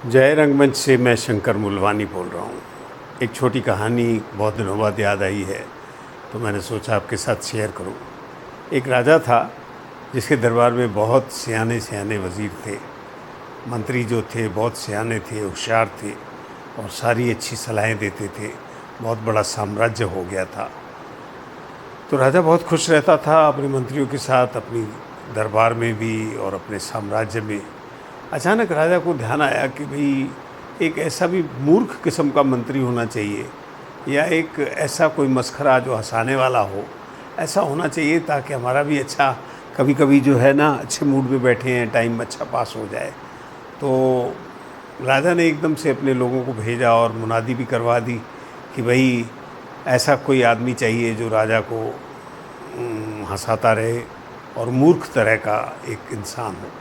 जय रंगमंच से मैं शंकर मूलवानी बोल रहा हूँ। एक छोटी कहानी बहुत दिनों बाद याद आई है, तो मैंने सोचा आपके साथ शेयर करूँ। एक राजा था जिसके दरबार में बहुत सियाने सियाने वज़ीर थे। मंत्री जो थे बहुत सियाने थे, होशियार थे और सारी अच्छी सलाहें देते थे। बहुत बड़ा साम्राज्य हो गया था। तो राजा बहुत खुश रहता था अपने मंत्रियों के साथ, अपनी दरबार में भी और अपने साम्राज्य में। अचानक राजा को ध्यान आया कि भाई एक ऐसा भी मूर्ख किस्म का मंत्री होना चाहिए, या एक ऐसा कोई मस्खरा जो हंसाने वाला हो, ऐसा होना चाहिए ताकि हमारा भी अच्छा कभी कभी जो है ना, अच्छे मूड में बैठे हैं, टाइम अच्छा पास हो जाए। तो राजा ने एकदम से अपने लोगों को भेजा और मुनादी भी करवा दी कि भाई ऐसा कोई आदमी चाहिए जो राजा को हंसाता रहे और मूर्ख तरह का एक इंसान हो।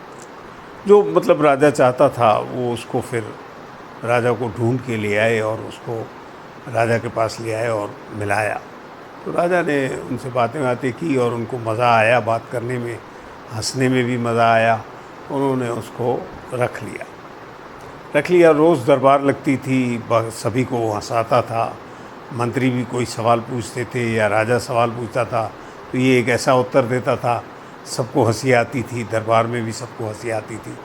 जो मतलब राजा चाहता था वो उसको फिर राजा को ढूंढ के ले आए और उसको राजा के पास ले आए और मिलाया। तो राजा ने उनसे बातें की और उनको मज़ा आया बात करने में, हंसने में भी मज़ा आया। उन्होंने उसको रख लिया। रोज़ दरबार लगती थी, सभी को हंसाता था। मंत्री भी कोई सवाल पूछते थे या राजा सवाल पूछता था तो ये एक ऐसा उत्तर देता था, सबको हंसी आती थी। दरबार में भी सबको हंसी आती थी।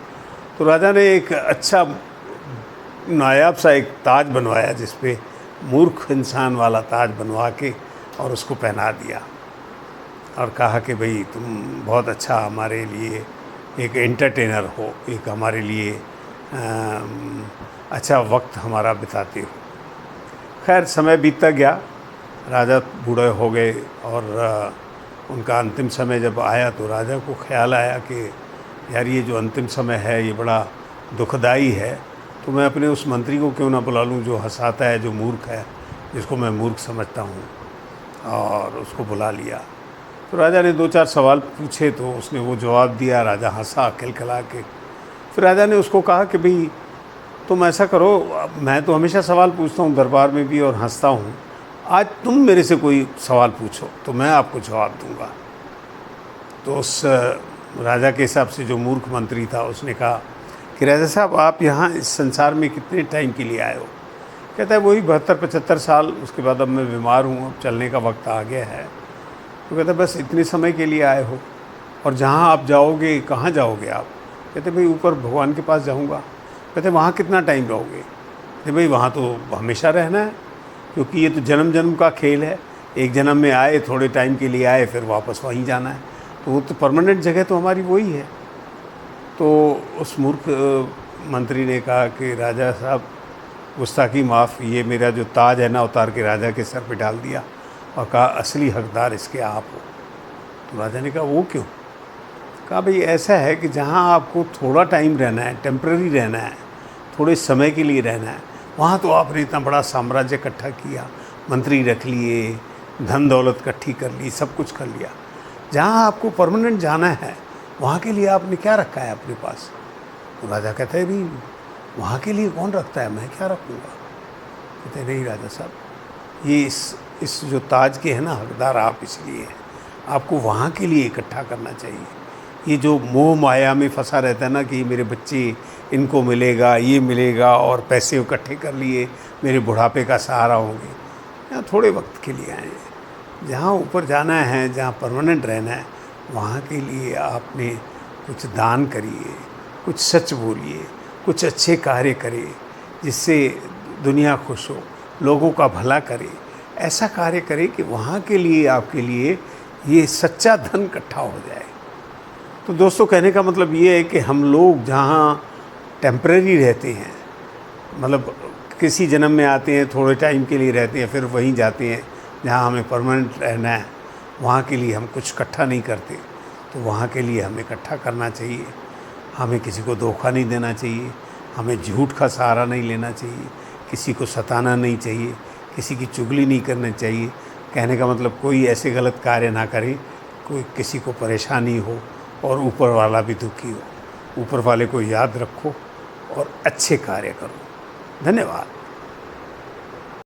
तो राजा ने एक अच्छा नायाब सा एक ताज बनवाया, जिस पे मूर्ख इंसान वाला ताज बनवा के और उसको पहना दिया और कहा कि भाई तुम बहुत अच्छा हमारे लिए एक एंटरटेनर हो, एक हमारे लिए अच्छा वक्त हमारा बिताते हो। खैर समय बीतता गया, राजा बूढ़े हो गए और उनका अंतिम समय जब आया तो राजा को ख्याल आया कि यार ये जो अंतिम समय है ये बड़ा दुखदाई है, तो मैं अपने उस मंत्री को क्यों ना बुला लूँ जो हंसाता है, जो मूर्ख है, जिसको मैं मूर्ख समझता हूँ। और उसको बुला लिया। तो राजा ने 2-4 सवाल पूछे तो उसने वो जवाब दिया। राजा हंसा खिलखिला के। फिर राजा ने उसको कहा कि भाई तुम ऐसा करो, मैं तो हमेशा सवाल पूछता हूँ दरबार में भी और हंसता हूँ, आज तुम मेरे से कोई सवाल पूछो तो मैं आपको जवाब दूंगा। तो उस राजा के हिसाब से जो मूर्ख मंत्री था उसने कहा कि राजा साहब आप यहाँ इस संसार में कितने टाइम के लिए आए हो? कहता है वही 72-75 साल। उसके बाद अब मैं बीमार हूँ, अब चलने का वक्त आ गया है। तो कहता है बस इतने समय के लिए आए हो? और जहाँ आप जाओगे कहाँ जाओगे आप? कहते भाई ऊपर भगवान के पास जाऊँगा। कहते वहाँ कितना टाइम रहोगे? कहते भाई वहाँ तो हमेशा रहना है, क्योंकि ये तो जन्म जन्म का खेल है। एक जन्म में आए, थोड़े टाइम के लिए आए, फिर वापस वहीं जाना है, तो वो तो परमानेंट जगह तो हमारी वही है। तो उस मूर्ख मंत्री ने कहा कि राजा साहब गुस्ताखी माफ़, ये मेरा जो ताज है ना उतार के राजा के सर पे डाल दिया और कहा असली हकदार इसके आप हो। तो राजा ने कहा वो क्यों? कहा भाई ऐसा है कि जहाँ आपको थोड़ा टाइम रहना है, टेम्पररी रहना है, थोड़े समय के लिए रहना है, वहाँ तो आपने इतना बड़ा साम्राज्य इकट्ठा किया, मंत्री रख लिए, धन दौलत इकट्ठी कर ली, सब कुछ कर लिया। जहाँ आपको परमानेंट जाना है वहाँ के लिए आपने क्या रखा है अपने पास? तो राजा कहता है भाई वहाँ के लिए कौन रखता है, मैं क्या रखूँगा? कहते नहीं राजा साहब, ये इस जो ताज के है ना हकदार आप इसलिए हैं, आपको वहाँ के लिए इकट्ठा करना चाहिए। ये जो मोह माया में फंसा रहता है ना कि मेरे बच्चे, इनको मिलेगा, ये मिलेगा और पैसे इकट्ठे कर लिए, मेरे बुढ़ापे का सहारा होंगे। यहाँ थोड़े वक्त के लिए आए हैं, जहाँ ऊपर जाना है, जहाँ परमानेंट रहना है, वहाँ के लिए आपने कुछ दान करिए, कुछ सच बोलिए, कुछ अच्छे कार्य करिए जिससे दुनिया खुश हो, लोगों का भला करे। ऐसा कार्य करें कि वहाँ के लिए आपके लिए ये सच्चा धन इकट्ठा हो जाए। तो दोस्तों कहने का मतलब ये है कि हम लोग जहाँ टेम्परेरी रहते हैं, मतलब किसी जन्म में आते हैं, थोड़े टाइम के लिए रहते हैं, फिर वहीं जाते हैं जहाँ हमें परमानेंट रहना है, वहाँ के लिए हम कुछ इकट्ठा नहीं करते। तो वहाँ के लिए हमें इकट्ठा करना चाहिए। हमें किसी को धोखा नहीं देना चाहिए, हमें झूठ का सहारा नहीं लेना चाहिए, किसी को सताना नहीं चाहिए, किसी की चुगली नहीं करनी चाहिए। कहने का मतलब कोई ऐसे गलत कार्य ना करे, कोई किसी को परेशानी हो और ऊपर वाला भी दुखी हो। ऊपर वाले को याद रखो और अच्छे कार्य करो। धन्यवाद।